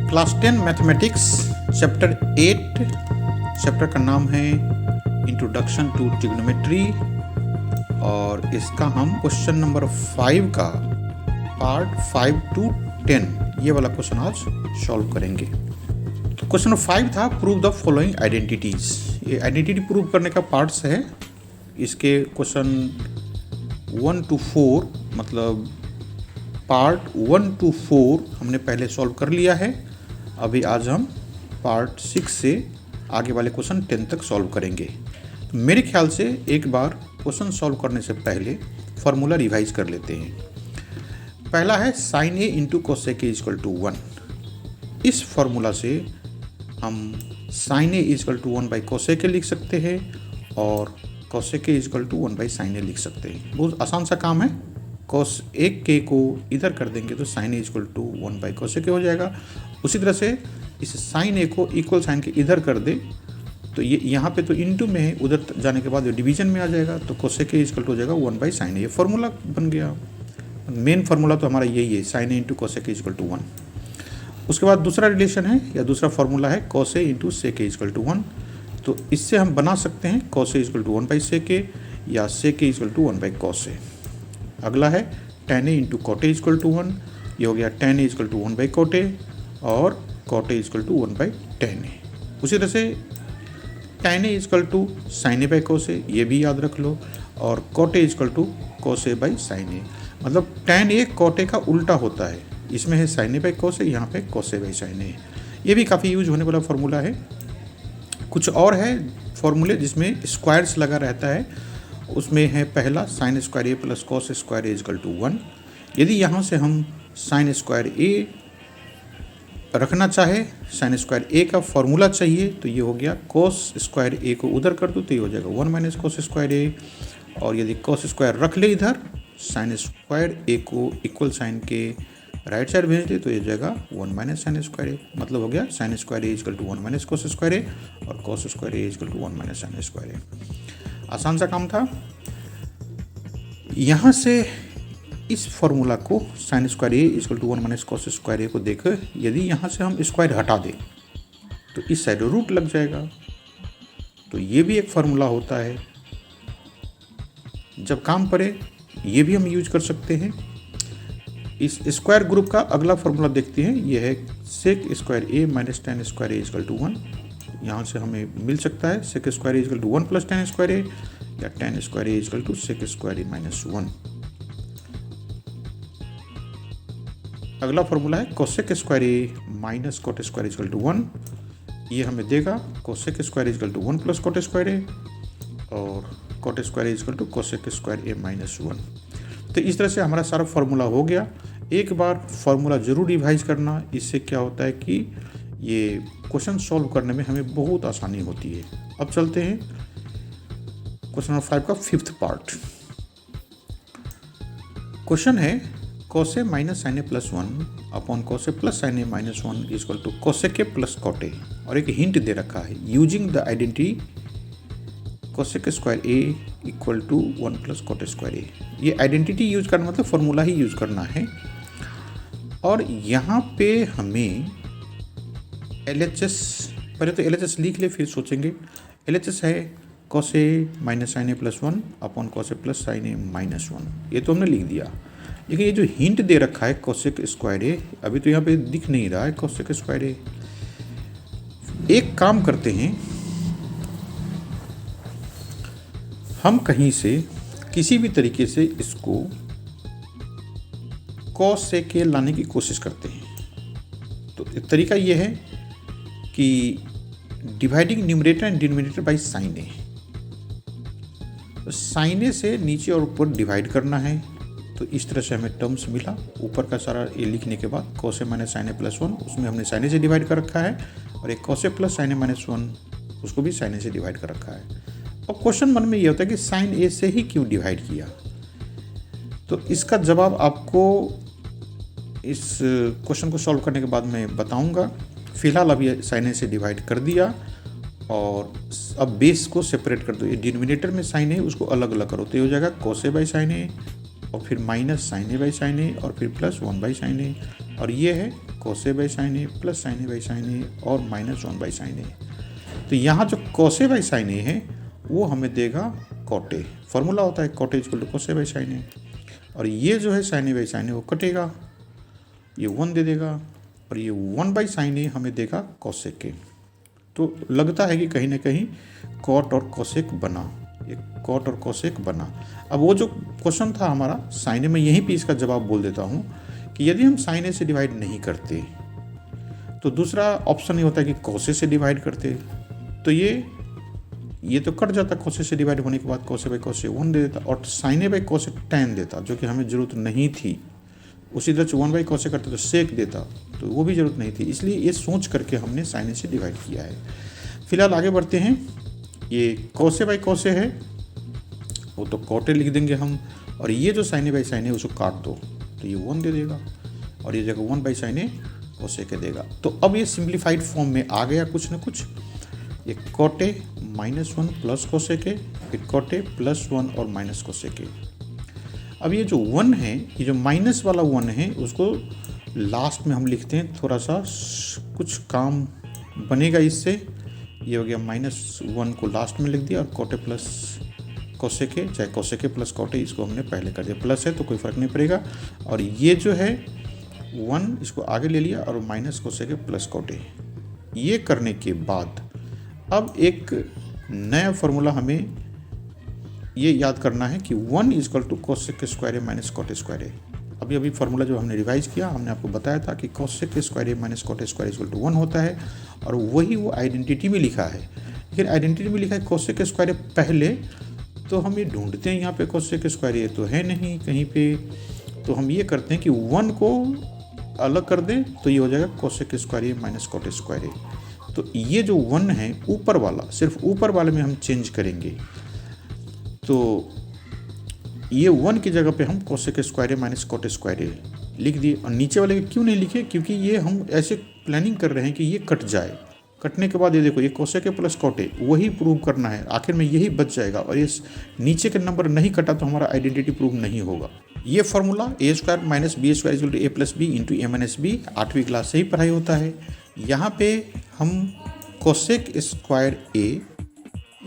Class 10 mathematics chapter 8। Chapter का नाम है इंट्रोडक्शन टू ट्रिग्नोमेट्री और इसका हम क्वेश्चन नंबर 5 का पार्ट 5 to 10 ये वाला क्वेश्चन आज सॉल्व करेंगे। तो क्वेश्चन नंबर 5 था प्रूव द फॉलोइंग आइडेंटिटीज। ये आइडेंटिटी प्रूव करने का पार्ट्स है। इसके क्वेश्चन 1 to 4 मतलब पार्ट 1 to 4 हमने पहले सॉल्व कर लिया है। अभी आज हम पार्ट 6 से आगे वाले क्वेश्चन 10 तक सॉल्व करेंगे। तो मेरे ख्याल से एक बार क्वेश्चन सॉल्व करने से पहले फार्मूला रिवाइज कर लेते हैं। पहला है sine A into cosec A equal to 1। इस फार्मूला से हम sine A equal to 1 by cosec A लिख सकते हैं और cosec A equal to 1 by sine A लिख सकते हैं। बहुत आसान सा काम है। कोस एक के को इधर कर देंगे तो sine A equal to 1 by cosec A हो जाएगा। उसी तरह से इस साइन ए को इक्वल साइन के इधर कर दे तो ये यहाँ पे तो इनटू में है, उधर जाने के बाद डिवीजन में आ जाएगा तो कोसेक ए इजकल टू हो जाएगा 1 बाई साइन ए। ये फार्मूला बन गया। मेन फार्मूला तो हमारा यही है, sine A into cosec A equal to 1। उसके बाद दूसरा रिलेशन है या दूसरा फार्मूला है cos A into sec A equal to 1। तो इससे हम बना सकते हैं cos A equal to 1 by sec A या sec A equal to 1 by cos A. अगला है tan A into cot A equal to 1। ये हो गया tan A equal to 1 by cot A और cot A equal to 1 by tan A. उसी तरह से tan A equal to sine A by cos A, ये भी याद रख लो, और cot A equal to cos A by sine A. मतलब टेन ए कॉट ए का उल्टा होता है। इसमें है साइन ए बाई कोस ए, यहाँ पे कोस ए बाई साइन ए। ये भी काफ़ी यूज होने वाला फार्मूला है। कुछ और है फार्मूले जिसमें स्क्वायर्स लगा रहता है। उसमें है पहला sine square A plus cos square A equal to 1। यदि यहाँ से हम साइन स्क्वायर ए रखना चाहे, साइन स्क्वायर ए का फॉर्मूला चाहिए तो ये हो गया कॉस स्क्वायर ए को उधर कर दो तो ये हो जाएगा 1 माइनस कॉस स्क्वायर ए। और यदि कॉस स्क्वायर रख ले इधर, साइन स्क्वायर ए को इक्वल साइन के राइट साइड भेज दे तो ये हो जाएगा 1 माइनस साइन स्क्वायर ए। मतलब हो गया sine square A equal to 1 minus cos square A और cos square A equal to 1 minus sine square A. आसान सा काम था। यहाँ से इस फॉर्मूला को sine square A equal to 1 minus cos square A को देखो, यदि यहाँ से हम स्क्वायर हटा दें तो इस साइड रूट लग जाएगा। तो ये भी एक फार्मूला होता है। जब काम पड़े ये भी हम यूज कर सकते हैं। इस स्क्वायर ग्रुप का अगला फार्मूला देखते हैं। ये है sec square A minus tan square A equal to 1। यहाँ से हमें मिल सकता है sec square A equal to 1 plus tan square A या tan square A equal to sec square A minus 1। अगला फॉर्मूला है cosec square A minus cot square equal to 1। ये हमें देगा cosec square equal to 1 plus cot square A और cot square equal to cosec square A minus 1। तो इस तरह से हमारा सारा फार्मूला हो गया। एक बार फार्मूला जरूर रिवाइज करना। इससे क्या होता है कि ये क्वेश्चन सॉल्व करने में हमें बहुत आसानी होती है। अब चलते हैं क्वेश्चन नंबर 5 का 5th पार्ट। क्वेश्चन है cos A minus sine A plus 1 upon cos A plus sine A minus 1 equal to cosec A plus cot A. और एक हिंट दे रखा है using the identity cosec square A equal to 1 plus cot square A. ये identity use करना मतलब formula ही use करना है। और यहाँ पे हमें LHS, पहले तो LHS लिख ले फिर सोचेंगे। LHS है cos A minus sine A plus 1 upon cos A plus sine A minus 1। ये तो हमने लिख दिया। लेकिन ये जो हिंट दे रखा है कोसेक स्क्वायर ए, अभी तो यहाँ पे दिख नहीं रहा है कोसेक स्क्वायर ए। एक काम करते हैं, हम कहीं से किसी भी तरीके से इसको कॉस से के लाने की कोशिश करते हैं। तो एक तरीका ये है कि dividing numerator and denominator by sine A. तो साइन ए से नीचे और ऊपर डिवाइड करना है। तो इस तरह से हमें टर्म्स मिला। ऊपर का सारा ये लिखने के बाद cos A minus sine A plus 1 उसमें हमने साइन ए से डिवाइड कर रखा है और एक cos A plus sine A minus 1 उसको भी साइन ए से डिवाइड कर रखा है। अब क्वेश्चन मन में ये होता है कि साइन ए से ही क्यों डिवाइड किया। तो इसका जवाब आपको इस क्वेश्चन को सॉल्व करने के बाद मैं बताऊंगा। फिलहाल अभी साइन ए से डिवाइड कर दिया और अब बेस को सेपरेट कर दो। ये डिनोमिनेटर में साइन ए उसको अलग अलग करो तो ये हो जाएगा cos A by sine A और फिर minus sine A by sine A और फिर प्लस 1 बाई साइन ए। और ये है cos A by sine A plus sine A by sine A और -1 बाई साइन ए। तो यहाँ जो कोसे बाई साइन ए है वो हमें देगा कोटे। फॉर्मूला होता है कोटे इक्वल टू कोसे बाई साइन ए। और ये जो है साइन ए बाई साइन ए वो कटेगा, ये 1 दे देगा और ये 1 बाई साइन ए हमें देगा कोसेक के। तो लगता है कि कहीं ना कहीं कॉट और कोसेक बना, ये कॉट और कोसेक बना। अब वो जो क्वेश्चन था हमारा साइन ए में, यहीं पे इसका जवाब बोल देता हूँ कि यदि हम साइन ए से डिवाइड नहीं करते तो दूसरा ऑप्शन ये होता है कि कोसे से डिवाइड करते, तो ये तो कट जाता कोसे से डिवाइड होने के बाद। कोसे बाई कोसे 1 दे देता और साइन ए बाई कोसे tan देता, जो कि हमें ज़रूरत नहीं थी। उसी तरह से 1 बाई कोसे करते तो सेक देता, तो वो भी ज़रूरत नहीं थी। इसलिए ये सोच करके हमने साइन ए से डिवाइड किया है। फिलहाल आगे बढ़ते हैं। ये कोसे बाई कोसे है, वो तो कोटे लिख देंगे हम, और ये जो साइन ए बाई साइन ए उसको काट दो तो ये 1 दे देगा और ये जगह 1 बाई साइन ए कोसे के देगा। तो अब ये सिंप्लीफाइड फॉर्म में आ गया कुछ ना कुछ। ये कोटे -1 प्लस कोसे के, फिर कोटे +1 और माइनस कोसे के। अब ये जो 1 है, ये जो माइनस वाला 1 है, उसको लास्ट में हम लिखते हैं। थोड़ा सा कुछ काम बनेगा इससे। ये हो गया -1 को लास्ट में लिख दिया और कोटे प्लस कोसे के, चाहे कोसे के प्लस कोटे, इसको हमने पहले कर दिया। प्लस है तो कोई फ़र्क नहीं पड़ेगा। और ये जो है 1 इसको आगे ले लिया और माइनस कोसे के प्लस कोटे। ये करने के बाद अब एक नया फॉर्मूला हमें ये याद करना है कि 1 = कोसेक स्क्वायर ए माइनस कोटे स्क्वायर ए। अभी फार्मूला जो हमने रिवाइज किया, हमने आपको बताया था कि कोसेक स्क्वायर ए माइनस कोटे स्क्वायर = 1 होता है, और वही वो आइडेंटिटी में लिखा है। लेकिन आइडेंटिटी में लिखा है कोसेक स्क्वायर ए पहले, तो हम ये ढूंढते हैं यहाँ पे कोसेक स्क्वायर ए तो है नहीं कहीं पे। तो हम ये करते हैं कि 1 को अलग कर दें तो ये हो जाएगा कोसेक स्क्वायर ए माइनस कोटे स्क्वायर ए। तो ये जो 1 है ऊपर वाला, सिर्फ ऊपर वाले में हम चेंज करेंगे। तो ये 1 की जगह पे हम कोसेक स्क्वायर ए माइनस कोटे स्क्वायर ए लिख दिए। और नीचे वाले क्यों नहीं लिखे? क्योंकि ये हम ऐसे प्लानिंग कर रहे हैं कि ये कट जाए। कटने के बाद ये देखो, ये कोसेक प्लस कोटे वही प्रूव करना है, आखिर में यही बच जाएगा। और ये नीचे के नंबर नहीं कटा तो हमारा आइडेंटिटी प्रूव नहीं होगा। ये formula a² - b² = a + b × a - b 8वीं क्लास से ही पढ़ाई होता है। यहाँ पे हम कोसेक स्क्वायर ए,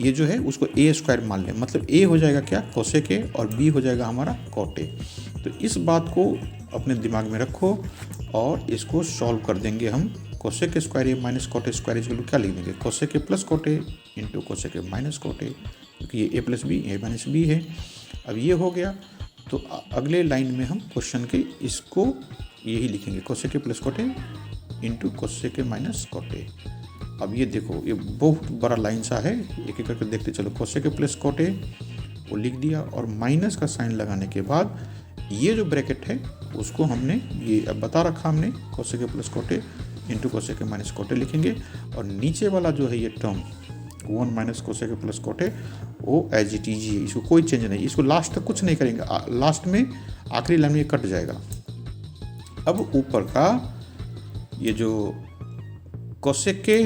ये जो है उसको a² मान लें, मतलब a हो जाएगा क्या, कोसेक ए, और b हो जाएगा हमारा कोटे। तो इस बात को अपने दिमाग में रखो और इसको सॉल्व कर देंगे हम। कोसेक स्क्वायर ए माइनस कोटे स्क्वायर = क्या लिख देंगे, कोसेक ए प्लस कोटे इंटू कोसेक ए माइनस कोटे, क्योंकि ये a + b a - b है। अब ये हो गया, तो अगले लाइन में हम क्वेश्चन के इसको यही लिखेंगे, कोसेक ए प्लस कोटे इंटू कोसेक ए माइनस कोटे। अब ये देखो, ये बहुत बड़ा लाइन सा है, एक एक करके देखते चलो। कोसेक ए प्लस कोटे वो लिख दिया, और माइनस का साइन लगाने के बाद ये जो ब्रैकेट है उसको हमने ये अब बता रखा हमने, कोसेक ए प्लस कोटे इंटू कोसेक ए माइनस कोटे लिखेंगे। और नीचे वाला जो है ये term 1 minus cosec A plus कोटे वो एज इट इज है, इसको कोई चेंज नहीं, इसको लास्ट तक कुछ नहीं करेंगे, लास्ट में आखिरी लाइन में ये कट जाएगा। अब ऊपर का ये जो कोसेक के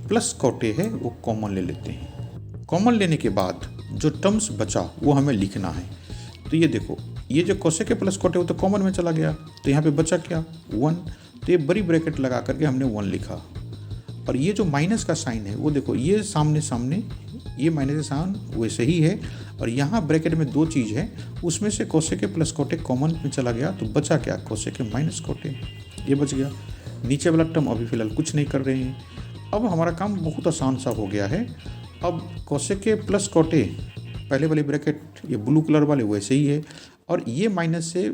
प्लस कोटे है वो कॉमन ले लेते हैं। कॉमन लेने के बाद जो टर्म्स बचा वो हमें लिखना है। तो ये देखो, ये जो कोसेक के प्लस कोटे वो तो कॉमन में चला गया, तो यहाँ पे बचा क्या, 1। तो ये बड़ी ब्रैकेट लगा करके हमने 1 लिखा। और ये जो माइनस का साइन है वो देखो, ये सामने सामने ये माइनस का साइन वैसे ही है, और यहाँ ब्रैकेट में 2 चीज़ है, उसमें से कोसेक के प्लस कोटे कॉमन में चला गया, तो बचा क्या, कोसेक के माइनस कोटे, ये बच गया। नीचे वाला टर्म अभी फ़िलहाल कुछ नहीं कर रहे हैं। अब हमारा काम बहुत आसान सा हो गया है। अब कोसेक के प्लस कोटे पहले वाली ब्रैकेट ये ब्लू कलर वाले वैसे ही है, और ये माइनस से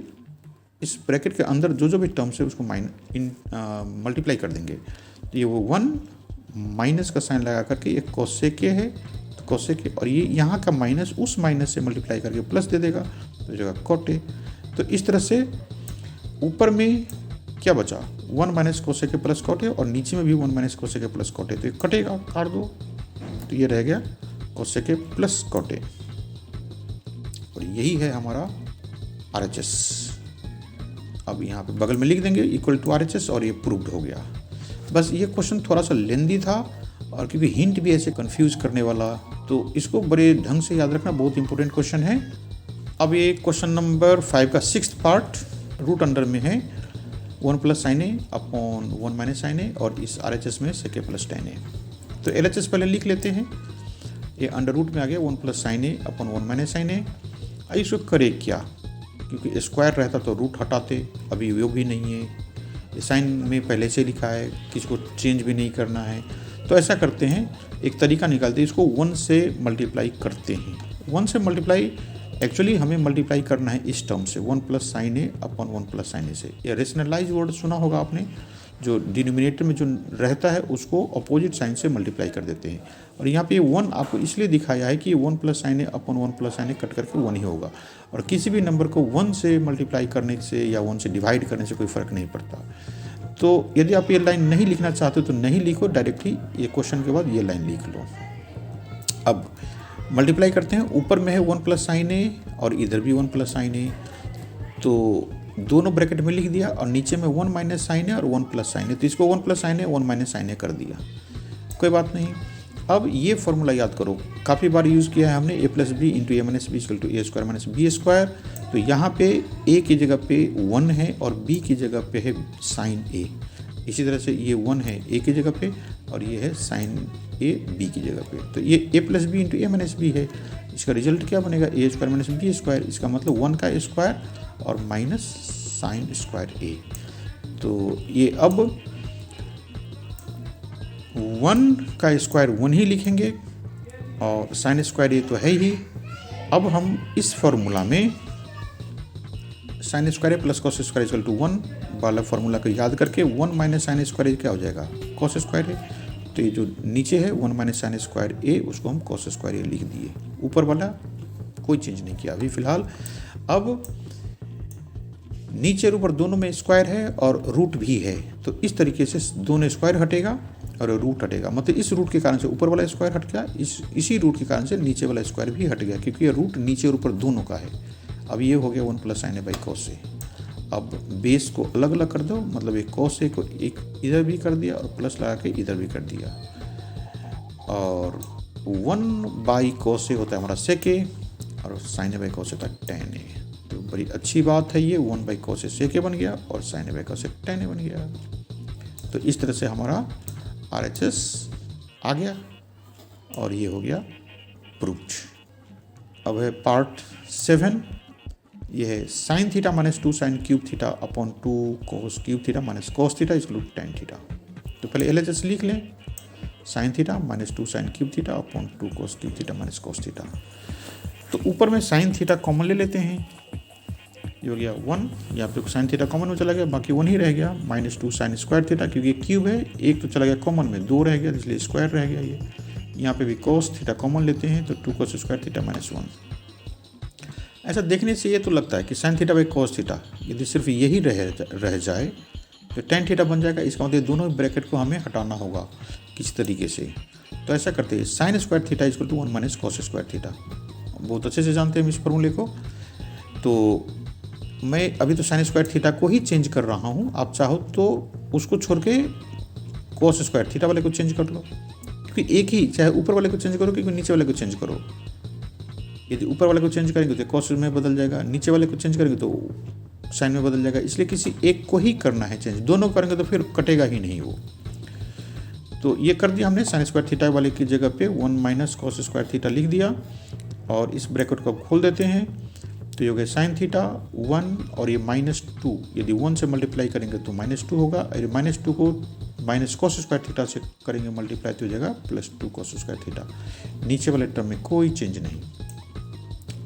इस ब्रैकेट के अंदर जो भी टर्म्स है उसको मल्टीप्लाई कर देंगे। तो ये वो 1 माइनस का साइन लगा करके ये कोसेक है, तो कोसेक, और ये यहाँ का माइनस उस माइनस से मल्टीप्लाई करके प्लस दे देगा, तो जगह कोटे। तो इस तरह से ऊपर में क्या बचा, 1 माइनस कोसेक के प्लस कोटे, और नीचे में भी 1 माइनस कोसेक के प्लस कोटे, तो ये कटेगा, काट दो, तो ये रह गया कोसेक के प्लस कोटे। और यही है हमारा RHS। अब यहाँ पे बगल में लिख देंगे = RHS, और ये प्रूव्ड हो गया। बस ये क्वेश्चन थोड़ा सा लेंदी था, और क्योंकि हिंट भी ऐसे कंफ्यूज करने वाला, तो इसको बड़े ढंग से याद रखना, बहुत इंपॉर्टेंट क्वेश्चन है। अब ये क्वेश्चन नंबर 5 का 6th पार्ट रूट अंडर में है। 1 plus sine A upon 1 minus sine A, और इस RHS में सेके प्लस टेन ए। तो LHS पहले लिख लेते हैं। ये अंडर रूट में आ गया 1 प्लस साइन ए अपॉन 1 माइनस साइन ए। इसको करे क्या, क्योंकि स्क्वायर रहता तो रूट हटाते, अभी वो भी नहीं है, ये साइन में पहले से लिखा है, किसी को चेंज भी नहीं करना है। तो ऐसा करते हैं, एक तरीका निकालते हैं, इसको 1 से मल्टीप्लाई करते हैं। 1 से मल्टीप्लाई एक्चुअली हमें मल्टीप्लाई करना है इस टर्म से, 1 प्लस साइन ए अपॉन 1 प्लस साइन ए से। ये रेशनलाइज वर्ड सुना होगा आपने, जो डिनोमिनेटर में जो रहता है उसको अपोजिट साइन से मल्टीप्लाई कर देते हैं। और यहाँ पे 1 आपको इसलिए दिखाया है कि 1 प्लस साइन ए अपॉन 1 प्लस साइन ए कट करके 1 ही होगा, और किसी भी नंबर को 1 से मल्टीप्लाई करने से या 1 से डिवाइड करने से कोई फ़र्क नहीं पड़ता। तो यदि आप ये लाइन नहीं लिखना चाहते तो नहीं लिखो, डायरेक्ट ही ये क्वेश्चन के बाद ये लाइन लिख लो। अब मल्टीप्लाई करते हैं, ऊपर में है 1 प्लस साइन ए और इधर भी 1 प्लस साइन ए, तो दोनों ब्रैकेट में लिख दिया, और नीचे में 1 माइनस साइन ए और 1 प्लस साइन ए, तो इसको 1 प्लस साइन ए 1 माइनस साइन ए कर दिया, कोई बात नहीं। अब ये फॉर्मूला याद करो, काफ़ी बार यूज़ किया है हमने, A plus B into A minus B equal to A square minus B square. तो यहाँ पे ए की जगह पे 1 है और बी की जगह पे है साइन ए। इसी तरह से ये 1 है ए की जगह पे और ये है साइन ए बी की जगह पे। तो ये ए plus B into A minus B है, इसका रिजल्ट क्या बनेगा, ए स्क्वायर माइनस बी स्क्वायर। इसका मतलब 1 का स्क्वायर और माइनस साइन स्क्वायर ए। तो ये अब 1 का स्क्वायर 1 ही लिखेंगे और साइन स्क्वायर ए तो है ही। अब हम इस फॉर्मूला में sine square A plus cos square equal to 1 वाला फॉर्मूला को याद करके 1 माइनस साइन स्क्वायर ए क्या हो जाएगा, कॉस स्क्वायर ए। तो ये जो नीचे है 1 माइनस साइन स्क्वायर ए, उसको हम कॉस स्क्वायर ए लिख दिए, ऊपर वाला कोई चेंज नहीं किया अभी फिलहाल। अब नीचे और ऊपर दोनों में स्क्वायर है और रूट भी है, तो इस तरीके से दोनों स्क्वायर हटेगा और रूट हटेगा, मतलब इस रूट के कारण से ऊपर वाला स्क्वायर हट गया, इसी रूट के कारण से नीचे वाला स्क्वायर भी हट गया, क्योंकि ये रूट नीचे और ऊपर दोनों का है। अब ये हो गया 1 plus sine A by cos A. अब बेस को अलग अलग कर दो, मतलब एक कॉस ए को एक इधर भी कर दिया और प्लस लगा के इधर भी कर दिया, और 1 बाई कॉस ए होता है हमारा सेक ए और साइन ए बाई कॉस होता है टेन ए। तो बड़ी अच्छी बात है ये, 1 बाई कॉस ए सेक ए बन गया और sine A by cos A tan A बन गया। तो इस तरह से हमारा RHS आ गया और ये हो गया प्रूव्ड। अब है पार्ट 7, ये है sine theta minus 2 sine cube theta upon 2 cos cube theta minus cos theta equal to ten theta. तो पहले LHS लिख लें, sine theta minus 2 sine cube theta upon 2 cos cube theta minus cos theta. तो ऊपर में sine theta common ले लेते हैं, ये हो गया 1, यहाँ पे साइन थीटा कॉमन में चला गया, बाकी 1 ही रह गया, माइनस 2 साइन स्क्वायर थीटा, क्योंकि क्यूब है, एक तो चला गया कॉमन में, 2 रह गया, इसलिए स्क्वायर रह गया ये। यहाँ पे भी कोस थीटा कॉमन लेते हैं, तो 2 कोस स्क्वायर थीटा माइनस 1। ऐसा देखने से ये तो लगता है कि sine theta by cos theta यदि सिर्फ यही रह जाए तो टेन थीटा बन जाएगा, इसका मतलब दोनों ब्रैकेट को हमें हटाना होगा किसी तरीके से। तो ऐसा करते हैं, sine square theta equal to 1 minus cos square theta. बहुत अच्छे से जानते हैं हम इस फॉर्मूले को। तो मैं अभी तो साइन स्क्वायर थीटा को ही चेंज कर रहा हूँ, आप चाहो तो उसको छोड़ के कॉस स्क्वायर थीटा वाले को चेंज कर लो, क्योंकि एक ही, चाहे ऊपर वाले को चेंज करो क्योंकि नीचे वाले को चेंज करो। यदि ऊपर वाले को चेंज करेंगे तो कॉस में बदल जाएगा, नीचे वाले को चेंज करेंगे तो साइन में बदल जाएगा, इसलिए किसी एक को ही करना है चेंज, दोनों करेंगे तो फिर कटेगा ही नहीं वो। तो ये कर दिया हमने, साइन स्क्वायर थीटा वाले की जगह पे 1 माइनस कॉस स्क्वायर थीटा लिख दिया, और इस ब्रैकेट को खोल देते हैं। तो ये हो गया साइन थीटा 1 और ये माइनस 2, यदि 1 से मल्टीप्लाई करेंगे तो माइनस 2 होगा, और माइनस 2 को माइनस कॉस स्क्वायर थीटा से करेंगे मल्टीप्लाई तो हो जाएगा प्लस 2 कॉस स्क्वायर थीटा। नीचे वाले टर्म में कोई चेंज नहीं।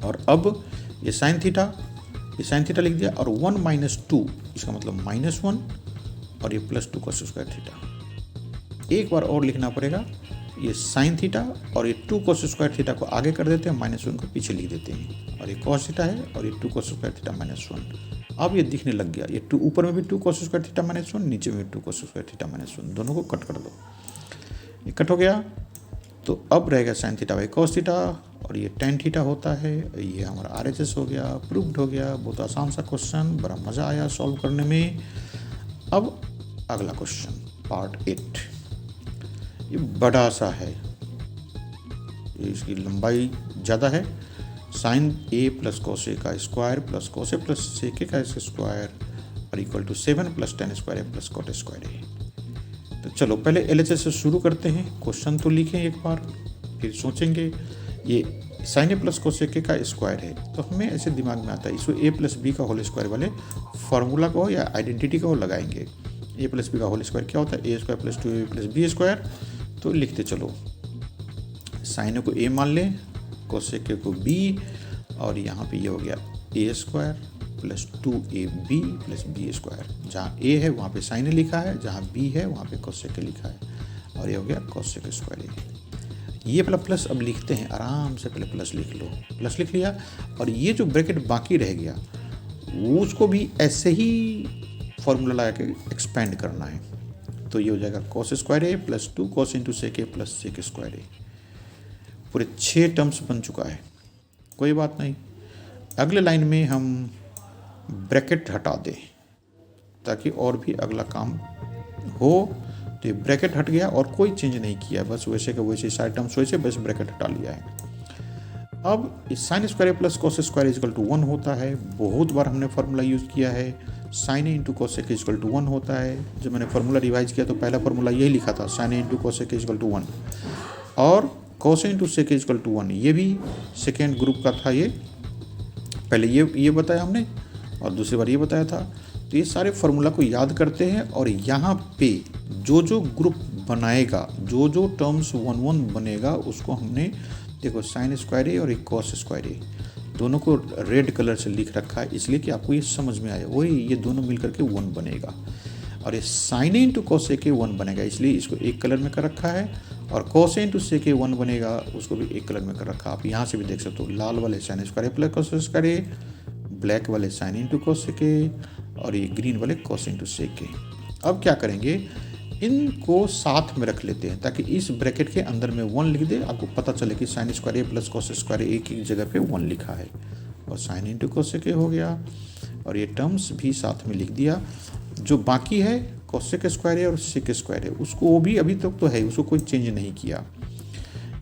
और अब ये साइन थीटा लिख दिया, और 1 माइनस 2 इसका मतलब माइनस 1, और ये प्लस 2 कॉस स्क्वायर थीटा। एक बार और लिखना पड़ेगा, ये साइन थीटा और ये 2 कॉस स्क्वायर थीटा को आगे कर देते हैं, माइनस 1 को पीछे लिख देते हैं, और ये कॉस थीटा है और ये 2 कॉस स्क्वायर थीटा माइनस 1। अब ये दिखने लग गया, ये 2 ऊपर में भी 2 कॉस स्क्वायर थीटा माइनस 1, नीचे में भी 2 कॉस स्क्वायर थीटा माइनस 1, दोनों को कट कर दो, ये कट हो गया। तो अब रहेगा sine theta by cos theta, और ये टेन थीटा होता है। ये हमारा RHS हो गया, प्रूव्ड हो गया। बहुत आसान सा क्वेश्चन, बड़ा मज़ा आया सॉल्व करने में। अब अगला क्वेश्चन पार्ट 8, ये बड़ा सा है, इसकी लंबाई ज़्यादा है। Sine A plus cos A का square plus cos A plus sec A का स्क्वायर और equal to 7 plus tan square A plus cot square A. तो चलो पहले LHS से शुरू करते हैं। क्वेश्चन तो लिखें एक बार, फिर सोचेंगे। ये साइन ए प्लस कोसेक का स्क्वायर है, तो हमें ऐसे दिमाग में आता है इसको ए प्लस बी का होल स्क्वायर वाले फार्मूला को या आइडेंटिटी को लगाएंगे। ए प्लस बी का होल स्क्वायर क्या होता है? A square plus 2ab plus B square. तो लिखते चलो, साइन को ए मान लें, कोसेक को बी, और यहाँ पे ये हो गया A square plus 2ab plus B square. जहाँ ए है वहाँ पे साइन ए लिखा है, जहाँ बी है वहाँ पे कोसेक लिखा है, और ये हो गया कोसेक स्क्वायर ए। ये वाला प्लस अब लिखते हैं, आराम से पहले प्लस लिख लो, प्लस लिख लिया। और ये जो ब्रैकेट बाकी रह गया उसको भी ऐसे ही फॉर्मूला लगा के एक्सपेंड करना है। तो ये हो जाएगा cos square A plus 2 cos into sec A plus sec square ए। पूरे 6 टर्म्स बन चुका है, कोई बात नहीं। अगले लाइन में हम ब्रैकेट हटा दें ताकि और भी अगला काम हो। तो ये ब्रैकेट हट गया और कोई चेंज नहीं किया, बस वैसे का वैसे सारे टर्म्स वैसे, बस ब्रैकेट हटा लिया है। अब sine square plus cos square equal to 1 होता है। बहुत बार हमने फार्मूला यूज़ किया है, sine A into cosec equal to 1 होता है। जब मैंने फार्मूला रिवाइज किया तो पहला फार्मूला यही लिखा था, sine A into cosec equal to 1, और cos into sec equal to 1 ये भी सेकेंड ग्रुप का था। ये पहले ये बताया हमने और दूसरी बार ये बताया था। तो ये सारे फार्मूला को याद करते हैं, और यहाँ पे जो ग्रुप बनाएगा, जो टर्म्स 1 बनेगा, उसको हमने देखो साइन स्क्वायर ए और एक कॉस स्क्वायर ए दोनों को रेड कलर से लिख रखा है, इसलिए कि आपको ये समझ में आए वही ये दोनों मिलकर के 1 बनेगा। और ये sine A into cos A के 1 बनेगा, इसलिए इसको एक कलर में कर रखा है। और कॉस ए इंटू सेक ए 1 बनेगा, उसको भी एक कलर में कर रखा। आप यहाँ से भी देख सकते हो, लाल वाले sign square A plus cos square A, black वाले साइन इंटू कॉस सेक ए, और ये ग्रीन वाले कॉस इंटू सेक ए। अब क्या करेंगे, इनको साथ में रख लेते हैं ताकि इस ब्रैकेट के अंदर में 1 लिख दे, आपको पता चले कि sign square A plus cos square ए एक ही जगह पे 1 लिखा है। और साइन इंटू कोसेक हो गया, और ये टर्म्स भी साथ में लिख दिया। जो बाकी है कोसेक स्क्वायर ए और सेक स्क्वायर ए, उसको वो भी अभी तक तो है, उसको कोई चेंज नहीं किया।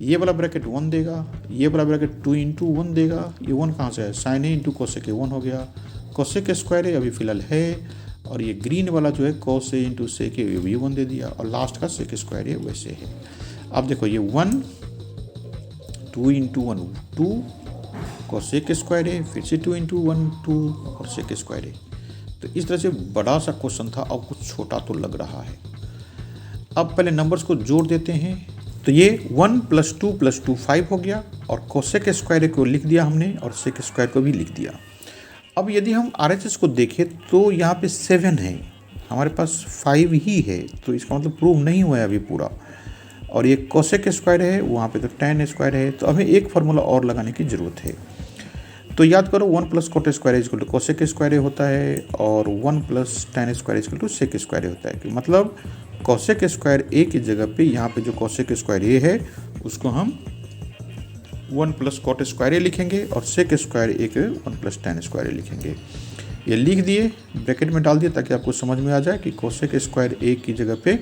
ये वाला ब्रैकेट 1 देगा, ये वाला ब्रैकेट 2 इंटू 1 देगा। ये 1 कहाँ से है? साइन ए इंटू कोसेक 1 हो गया। कोसेक स्क्वायर ए अभी फिलहाल है, और ये ग्रीन वाला जो है कॉस ए इंटू सेक ए भी 1 दे दिया, और लास्ट का सेक स्क्वायर ए वैसे है। अब देखो ये 1 2 इंटू 1 2 कोसेक स्क्वायर ए, फिर से 2 इंटू 1 2 और सेक स्क्वायर ए। तो इस तरह से बड़ा सा क्वेश्चन था, अब कुछ छोटा तो लग रहा है। अब पहले नंबर्स को जोड़ देते हैं। तो ये 1 + 2 + 2 5 हो गया, और कोसेक स्क्वायर को लिख दिया हमने, और सेक स्क्वायर को भी लिख दिया। अब यदि हम RHS को देखें तो यहाँ पे 7 है, हमारे पास 5 ही है, तो इसका मतलब प्रूव नहीं हुआ है अभी पूरा। और ये कोसेक स्क्वायर है, वहाँ पे तो tan स्क्वायर है, तो हमें एक फार्मूला और लगाने की ज़रूरत है। तो याद करो 1 + cot square equal to cosec square होता है, और 1 + tan square equal to sec square होता है। कि मतलब कोसेक स्क्वायर ए की जगह पे यहाँ पे जो कोसेक स्क्वायर ए है उसको हम 1 + कॉट स्क्वायर ए लिखेंगे, और सेक स्क्वायर ए के 1 + tan स्क्वायर ए लिखेंगे। ये लिख दिए, ब्रैकेट में डाल दिए ताकि आपको समझ में आ जाए कि कोसेक स्क्वायर ए की जगह पे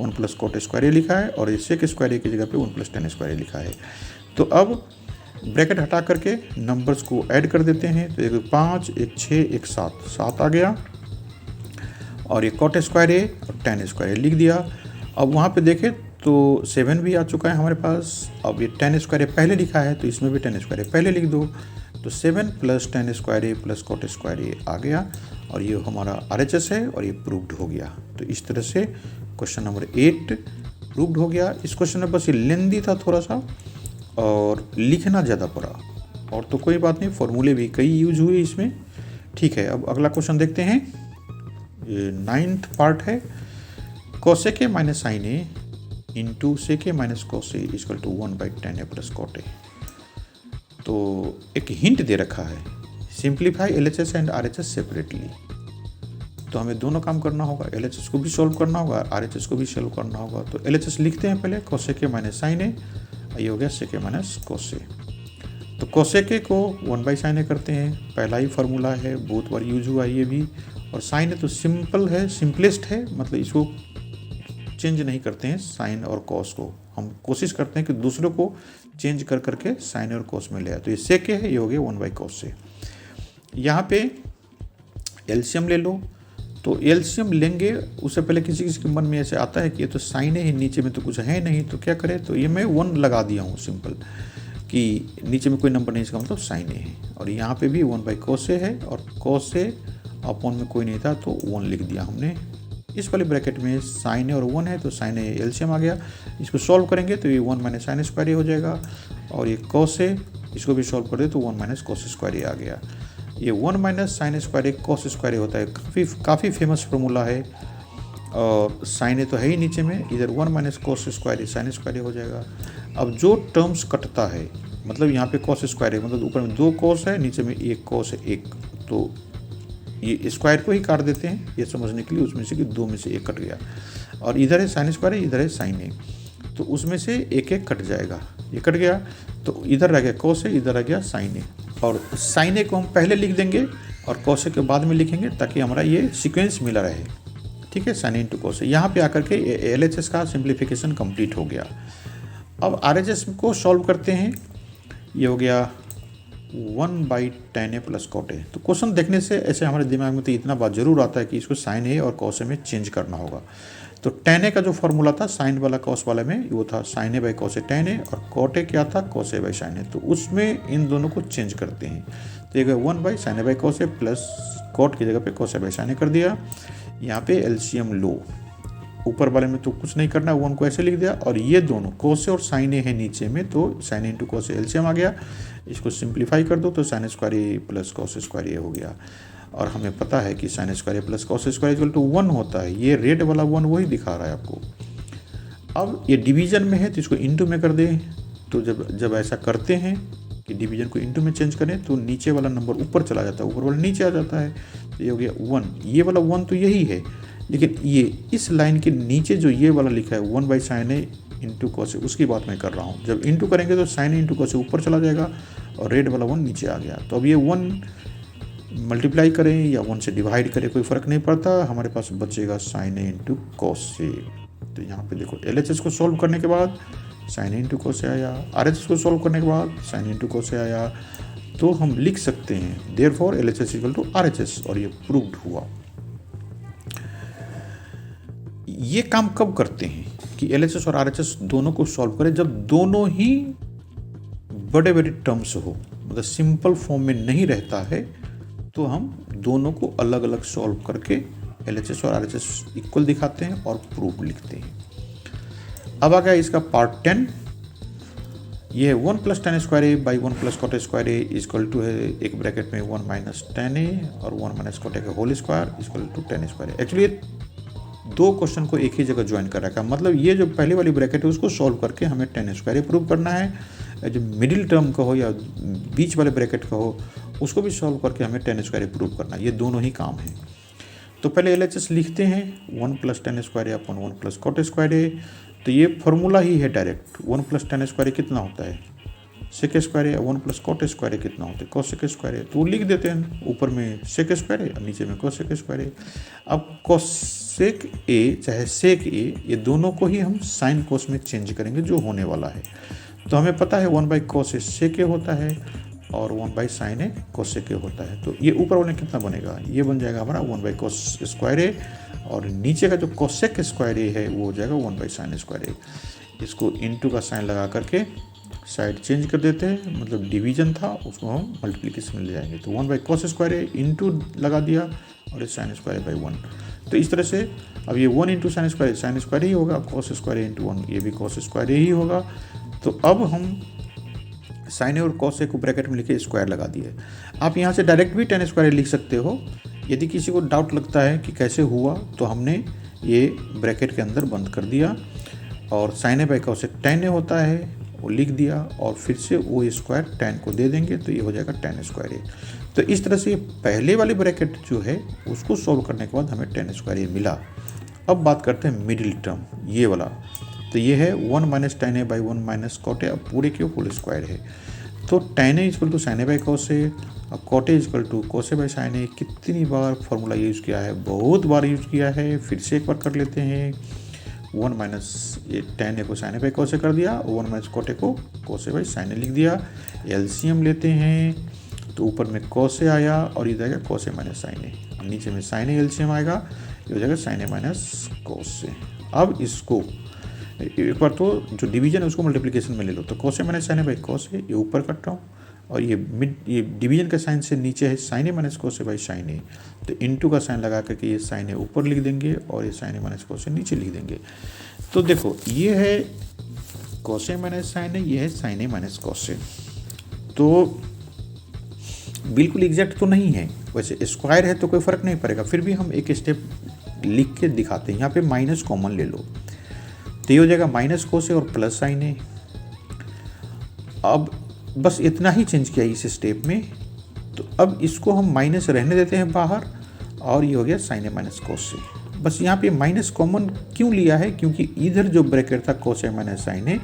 1 + कॉट स्क्वायर ए लिखा है, और ये सेक स्क्वायर ए की जगह पे 1 + tan स्क्वायर ए लिखा है। तो अब ब्रैकेट हटा करके नंबर्स को ऐड कर देते हैं। तो एक 5 एक 6 एक 7 आ गया, और ये कॉट स्क्वायर ए और tan स्क्वायर ए लिख दिया। अब वहाँ पे देखें तो 7 भी आ चुका है हमारे पास। अब ये tan स्क्वायर ए पहले लिखा है, तो इसमें भी tan स्क्वायर ए पहले लिख दो। तो 7 + tan स्क्वायर ए + कॉट स्क्वायर ए आ गया, और ये हमारा RHS है, और ये प्रूव्ड हो गया। तो इस तरह से क्वेश्चन नंबर 8 प्रूव्ड हो गया। इस क्वेश्चन में बस ये लेंदी था थोड़ा सा, और लिखना ज़्यादा पड़ा, और तो कोई बात नहीं, फॉर्मूले भी कई यूज हुए इसमें। ठीक है, अब अगला क्वेश्चन देखते हैं। ये 9th पार्ट है। Cosec A minus sine A into sec A minus cos A equal to 1/tan a + cot a। तो एक हिंट दे रखा है, simplify LHS and RHS separately. तो हमें दोनों काम करना होगा, LHS को भी सॉल्व करना होगा, RHS को भी सॉल्व करना होगा। तो LHS लिखते हैं पहले, कोसेक ए माइनस साइन ए, ये हो गया सेक ए माइनस कॉस ए। तो कोसेक ए को 1/sin a करते हैं, पहला ही फार्मूला है, बहुत बार यूज हुआ ये भी। और साइन ए तो सिंपल है, सिंपलेस्ट है, मतलब इसको चेंज नहीं करते हैं साइन और कॉस को। हम कोशिश करते हैं कि दूसरों को चेंज कर करके साइन और कॉस में ले आए। तो ये सेक ए है, ये हो गया 1/cos ए। यहाँ पे एलसीएम ले लो, तो एलसीएम लेंगे, उससे पहले किसी किसी के मन में ऐसे आता है कि ये तो साइन है, नीचे में तो कुछ है नहीं, तो क्या करें, तो ये मैं 1 लगा दिया हूँ सिंपल, कि नीचे में कोई नंबर नहीं, इसका मतलब साइन है। और यहाँ पे भी 1/cos है, और cos अपॉन में कोई नहीं था तो 1 लिख दिया हमने। इस वाले ब्रैकेट में साइन और 1 है, तो साइन एलसीएम आ गया। इसको सॉल्व करेंगे तो ये 1 - sin स्क्वायर हो जाएगा, और ये cos है, इसको भी सॉल्व कर दे तो 1 - cos स्क्वायर आ गया। ये 1 - sin स्क्वायर cos स्क्वायर होता है, काफ़ी फेमस फार्मूला है। और साइन तो है ही नीचे में, इधर 1 - cos स्क्वायर sin स्क्वायर हो जाएगा। अब जो टर्म्स कटता है, मतलब यहाँ पे cos स्क्वायर है, मतलब ऊपर में 2 cos है, नीचे में 1 cos है 1, तो ये स्क्वायर को ही काट देते हैं ये समझने के लिए, उसमें से कि 2 में से 1 कट गया। और इधर है sin स्क्वायर है, इधर है साइन है, तो उसमें से 1 कट जाएगा, ये कट गया, तो इधर रह गया cos है, इधर रह गया साइन है। और साइन को हम पहले लिख देंगे और cos के बाद में लिखेंगे, ताकि हमारा ये सीक्वेंस मिला रहे। ठीक है, साइन इंटू cos। यहाँ पे आकर के LHS का सिंप्लीफिकेशन कंप्लीट हो गया। अब RHS को सॉल्व करते हैं। ये हो गया 1/tan A + cot A। तो क्वेश्चन देखने से ऐसे हमारे दिमाग में तो इतना बात जरूर आता है कि इसको साइन A और cos A में चेंज करना होगा। तो tan A का जो फॉर्मूला था साइन वाला cos वाला में, वो था sin A/cos A tan A, और cot A क्या था, cos A/sin A। तो उसमें इन दोनों को चेंज करते हैं, तो ये 1/sin A/cos A plus cot की जगह पे cos A/sin A कर दिया। यहाँ पे एलसीएम लो, ऊपर वाले में तो कुछ नहीं करना, 1 को ऐसे लिख दिया, और ये दोनों cos A और sin A है नीचे में, तो sin A × cos A LCM आ गया। इसको सिंप्लीफाई कर दो तो sin square A plus cos square A हो गया। और हमें पता है कि sin square A plus cos square = 1 होता है, ये रेड वाला 1 वही दिखा रहा है आपको। अब ये डिवीजन में है तो इसको इंटू में कर दें, तो जब ऐसा करते हैं कि डिवीजन को इंटू में चेंज करें तो नीचे वाला नंबर ऊपर चला जाता है, ऊपर वाला नीचे आ जाता है, तो ये हो गया 1। ये वाला 1 तो यही है, लेकिन ये इस लाइन के नीचे जो ये वाला लिखा है 1/sin A × cos A, उसकी बात मैं कर रहा हूँ। जब इंटू करेंगे तो sin A × cos A ऊपर चला जाएगा और रेड वाला 1 नीचे आ गया। तो अब ये 1 मल्टीप्लाई करें या 1 से डिवाइड करें कोई फ़र्क नहीं पड़ता, हमारे पास बचेगा sin A × cos A। तो यहाँ पे देखो LHS को सॉल्व करने के बाद sin A × cos A आया, RHS को सॉल्व करने के बाद sin A × cos A आया। तो हम लिख सकते हैं देयरफॉर LHS = RHS, और ये प्रूव्ड हुआ। ये काम कब करते हैं कि LHS और RHS दोनों को सॉल्व करें, जब दोनों ही बड़े बड़े टर्म्स हो, मतलब सिंपल फॉर्म में नहीं रहता है, तो हम दोनों को अलग अलग सॉल्व करके LHS और RHS इक्वल दिखाते हैं और प्रूफ लिखते हैं। अब आ गया इसका पार्ट 10। ये है 1 + tan square A / 1 + cot square A = है एक ब्रैकेट में 1 - tan A और 1 - cot A का whole square = tan square A। Actually दो क्वेश्चन को एक ही जगह ज्वाइन कर रखा है, मतलब ये जो पहले वाली ब्रैकेट है उसको सॉल्व करके हमें tan स्क्वायर A प्रूव करना है, जो मिडिल टर्म का हो या बीच वाले ब्रैकेट का हो उसको भी सॉल्व करके हमें tan स्क्वायर A प्रूव करना है। ये दोनों ही काम है। तो पहले LHS लिखते हैं 1 + tan square A / 1 + cot square A। तो ये फॉर्मूला ही है डायरेक्ट, 1 + tan स्क्वायर A कितना होता है, sec square A, 1 + cot square A कितना होता है, cos स्क्वायर A। तो लिख देते हैं, ऊपर में sec स्क्वायर A और नीचे में cos स्क्वायर A। अब cos A चाहे sec A, ये दोनों को ही हम sin cos में चेंज करेंगे जो होने वाला है। तो हमें पता है 1/cos A sec A होता है और 1/sin A cos A होता है। तो ये ऊपर वाले कितना बनेगा, ये बन जाएगा हमारा 1/cos स्क्वायर A, और नीचे का जो cos स्क्वायर A है वो हो जाएगा 1/sin स्क्वायर A। इसको इंटू का साइन लगा करके साइड चेंज कर देते हैं, मतलब डिवीजन था उसको हम मल्टीप्लिकेशन में ले जाएंगे। तो 1/cos स्क्वायर A इंटू लगा दिया और इस sin स्क्वायर A / 1। तो इस तरह से अब ये 1 × sin स्क्वायर ही होगा, cos स्क्वायर A × 1 ये भी cos स्क्वायर ही होगा। तो अब हम sin A और cos A को ब्रैकेट में लिखे स्क्वायर लगा दिए। आप यहाँ से डायरेक्ट भी tan स्क्वायर लिख सकते हो। यदि किसी को डाउट लगता है कि कैसे हुआ, तो हमने ये ब्रैकेट के अंदर बंद कर दिया और sin A / cos A tan A होता है वो लिख दिया, और फिर से वो स्क्वायर tan को दे देंगे तो ये हो जाएगा tan स्क्वायर A। तो इस तरह से पहले वाली ब्रैकेट जो है उसको सॉल्व करने के बाद हमें tan स्क्वायर A मिला। अब बात करते हैं मिडिल टर्म, ये वाला। तो ये है 1 - tan A / 1 - cot A, अब पूरे के होल स्क्वायर है। तो tan A = sin A / cos A, अब cot A = cos A / sin A। कितनी बार फॉर्मूला यूज़ किया है, बहुत बार यूज़ किया है, फिर से एक बार कर लेते हैं। 1 - tan A को sin A / cos A कर दिया, 1 - cot A को cos A / sin A लिख दिया। एलसीएम लेते हैं तो ऊपर में cos A आया और इधर आएगा cos A - sin A। नीचे में साइन ए एलसीएम आएगा, ये हो जाएगा साइन ए माइनस कोस ए। अब इसको एक बार तो जो डिवीजन है उसको मल्टीप्लिकेशन में ले लो, तो cos A minus sine A by cos A, ये ऊपर कट रहा हूँ, और ये डिवीजन का साइन से नीचे है sine A minus cos A by sine A, तो इनटू का साइन लगा करके ये साइन ए ऊपर लिख देंगे और ये साइन ए माइनस कोस ए नीचे लिख देंगे। तो देखो ये है कोस ए माइनस साइन ए, ये है साइन ए माइनस कोस ए। तो बिल्कुल एग्जैक्ट तो नहीं है, वैसे स्क्वायर है तो कोई फ़र्क नहीं पड़ेगा, फिर भी हम एक स्टेप लिख के दिखाते हैं। यहाँ पे माइनस कॉमन ले लो, तो ये हो जाएगा माइनस कोस ए और प्लस साइन ए। अब बस इतना ही चेंज किया इस स्टेप में, तो अब इसको हम माइनस रहने देते हैं बाहर, और ये हो गया साइन ए माइनस कोस ए। बस यहाँ पे माइनस कॉमन क्यों लिया है, क्योंकि इधर जो ब्रैकेट था कोस ए माइनस साइन ए,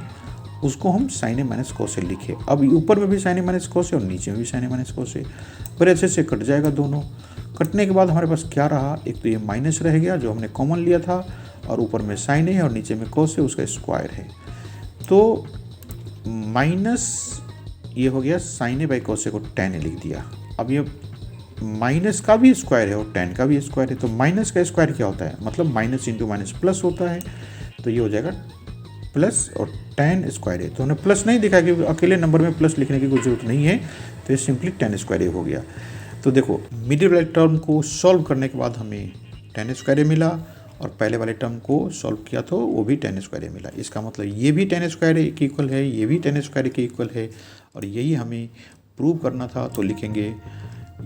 उसको हम साइन ए माइनस कोस ए लिखे। अब ऊपर में भी साइन ए माइनस कोस ए और नीचे में भी साइन ए माइनस कोस ए, बड़े अच्छे से कट जाएगा दोनों। कटने के बाद हमारे पास क्या रहा, एक तो ये माइनस रह गया जो हमने कॉमन लिया था, और ऊपर में साइन ए है और नीचे में कोस ए, उसका स्क्वायर है। तो माइनस ये हो गया साइन ए बाई कोस ए को टेन ए लिख दिया। अब ये माइनस का भी स्क्वायर है और टेन का भी स्क्वायर है, तो माइनस का स्क्वायर क्या होता है, मतलब माइनस इंटू माइनस प्लस होता है, तो ये हो जाएगा प्लस और टेन स्क्वायर है। तो हमने प्लस नहीं दिखा कि अकेले नंबर में प्लस लिखने की कोई जरूरत नहीं है, तो ये सिंपली टेन स्क्वायर हो गया। तो देखो मिडिल वाले टर्म को सॉल्व करने के बाद हमें टेन स्क्वायर मिला, और पहले वाले टर्म को सॉल्व किया तो वो भी टेन स्क्वायर मिला। इसका मतलब ये भी टेन स्क्वायर के इक्वल है, ये भी टेन स्क्वायर के इक्वल है, और यही हमें प्रूव करना था। तो लिखेंगे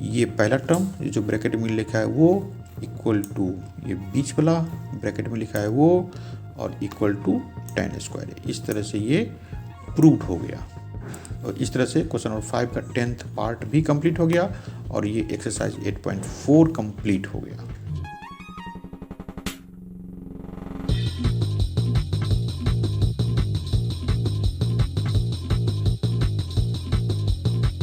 ये पहला टर्म जो ब्रैकेट में लिखा है वो इक्वल टू ये बीच वाला ब्रैकेट में लिखा है वो, और इक्वल टू टेन स्क्वायर है। इस तरह से ये प्रूव्ड हो गया, और इस तरह से क्वेश्चन नंबर 5 का 10th पार्ट भी कंप्लीट हो गया, और ये एक्सरसाइज 8.4 कंप्लीट हो गया।